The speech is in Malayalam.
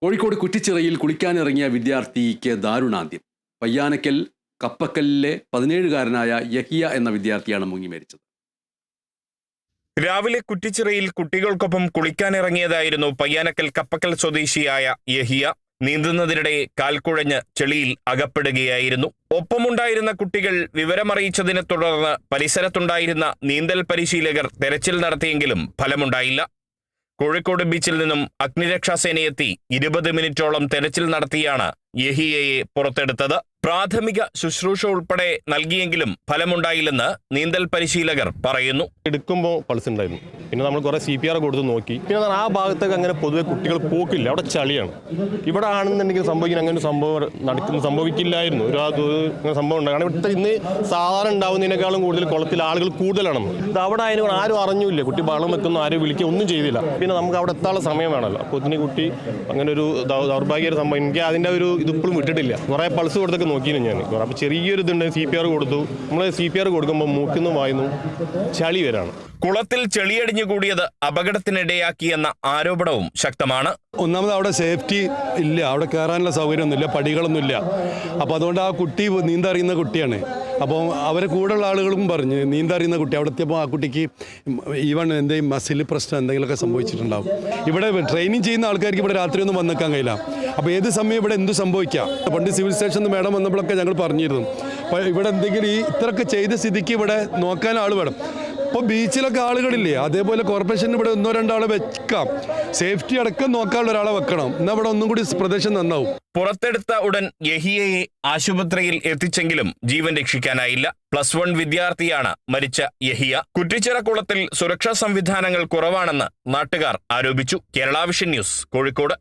കോഴിക്കോട് കുറ്റിച്ചിറയിൽ കുളിക്കാനിറങ്ങിയ വിദ്യാർത്ഥിക്ക് ദാരുണാന്ത്യം. പയ്യാനക്കൽ കപ്പക്കലിലെ 17-കാരനായ യഹിയ എന്ന വിദ്യാർത്ഥിയാണ് മുങ്ങി മരിച്ചത്. രാവിലെ കുറ്റിച്ചിറയിൽ കുട്ടികൾക്കൊപ്പം കുളിക്കാനിറങ്ങിയതായിരുന്നു പയ്യാനക്കൽ കപ്പക്കൽ സ്വദേശിയായ യഹിയ. നീന്തുന്നതിനിടെ കാൽക്കുഴഞ്ഞ് ചെളിയിൽ അകപ്പെടുകയായിരുന്നു. ഒപ്പമുണ്ടായിരുന്ന കുട്ടികൾ വിവരമറിയിച്ചതിനെ തുടർന്ന് പരിസരത്തുണ്ടായിരുന്ന നീന്തൽ പരിശീലകർ തെരച്ചിൽ നടത്തിയെങ്കിലും ഫലമുണ്ടായില്ല. കോഴിക്കോട് ബീച്ചിൽ നിന്നും അഗ്നിരക്ഷാസേനയെത്തി 20 മിനിറ്റോളം തെരച്ചിൽ നടത്തിയാണ് യഹിയയെ പുറത്തെടുത്തത്. പ്രാഥമിക ശുശ്രൂഷ ഉൾപ്പെടെ നൽകിയെങ്കിലും ഫലമുണ്ടായില്ലെന്ന് നീന്തൽ പരിശീലകർ പറയുന്നു. എടുക്കുമ്പോൾ പൾസ് ഉണ്ടായിരുന്നു. പിന്നെ നമ്മൾ കുറേ CPR കൊടുത്ത് നോക്കി. പിന്നെ ആ ഭാഗത്തേക്ക് അങ്ങനെ പൊതുവെ കുട്ടികൾ പോക്കില്ല, അവിടെ ചളിയാണ്. ഇവിടെ ആണെന്നുണ്ടെങ്കിൽ അങ്ങനെ സംഭവിക്കില്ലായിരുന്നു. ഒരു സംഭവം ഉണ്ട്. കാരണം ഇവിടുത്തെ ഇന്ന് സാധാരണ ഉണ്ടാവുന്നതിനേക്കാളും കൂടുതൽ കുളത്തിൽ ആളുകൾ കൂടുതലാണ്. ഇത് അവിടെ ആയതിനും ആരും അറിഞ്ഞില്ല. കുട്ടി വളം വെക്കുന്നു, ആരും വിളിക്കുക ഒന്നും ചെയ്തില്ല. പിന്നെ നമുക്ക് അവിടെ എത്താനുള്ള സമയം വേണമല്ലോ. അപ്പോൾ ഇതിന് കുട്ടി അങ്ങനെ ഒരു ദൗർഭാഗ്യ സംഭവം. എനിക്ക് അതിൻ്റെ ഒരു ഇതിപ്പോഴും വിട്ടിട്ടില്ല. കുറേ പൾസ് കൊടുത്തൊക്കെ നോക്കിയിരുന്നു ഞാൻ. അപ്പോൾ ചെറിയൊരു ഇതുണ്ട്, CPR കൊടുത്തു. നമ്മൾ CPR കൊടുക്കുമ്പോൾ മൂക്കിന്നും വായുന്നു ചളി വരാണ്. കുളത്തിൽ ചെളിയടിഞ്ഞുകൂടിയത് അപകടത്തിനിടയാക്കിയെന്ന ആരോപണവും ശക്തമാണ്. ഒന്നാമത് അവിടെ സേഫ്റ്റി ഇല്ല, അവിടെ കയറാനുള്ള സൗകര്യമൊന്നുമില്ല, പടികളൊന്നുമില്ല. അപ്പോൾ അതുകൊണ്ട് ആ കുട്ടി നീന്തറിയുന്ന കുട്ടിയാണ്. അപ്പോൾ അവരെ കൂടെയുള്ള ആളുകളും പറഞ്ഞ് നീന്തറിയുന്ന കുട്ടി അവിടെ എത്തിയപ്പോൾ ആ കുട്ടിക്ക് ഈവൺ എന്തെങ്കിലും മസിൽ പ്രശ്നം എന്തെങ്കിലുമൊക്കെ സംഭവിച്ചിട്ടുണ്ടാവും. ഇവിടെ ട്രെയിനിങ് ചെയ്യുന്ന ആൾക്കാർക്ക് ഇവിടെ രാത്രിയൊന്നും വന്നേക്കാൻ കഴിയില്ല. അപ്പോൾ ഏത് സമയം ഇവിടെ എന്ത് സംഭവിക്കാം. പണ്ട് സിവിൽ സ്റ്റേഷനിൽ മേഡം വന്നപ്പോഴൊക്കെ ഞങ്ങൾ പറഞ്ഞിരുന്നു, അപ്പോൾ ഇവിടെ എന്തെങ്കിലും ഇത്രയൊക്കെ ചെയ്ത സ്ഥിതിക്ക് ഇവിടെ നോക്കാൻ ആൾ വേണം. ഇപ്പോൾ ബീച്ചിലൊക്കെ ആളുകളില്ലേ, അതേപോലെ കോർപ്പറേഷന് ഇവിടെ 1-2 ആളെ വെക്കാം. സേഫ്റ്റി അടക്കം നോക്കാനുള്ള ഒരാളെ വെക്കണം. എന്നാൽ ഇവിടെ ഒന്നും കൂടി പ്രദേശം നന്നാവും. പുറത്തെടുത്ത ഉടൻ യഹിയയെ ആശുപത്രിയിൽ എത്തിച്ചെങ്കിലും ജീവൻ രക്ഷിക്കാനായില്ല. +1 വിദ്യാർത്ഥിയാണ് മരിച്ച യഹിയ. കുറ്റിച്ചിറ കുളത്തിൽ സുരക്ഷാ സംവിധാനങ്ങൾ കുറവാണെന്ന് നാട്ടുകാർ ആരോപിച്ചു. Kerala vision news, Kozhikode.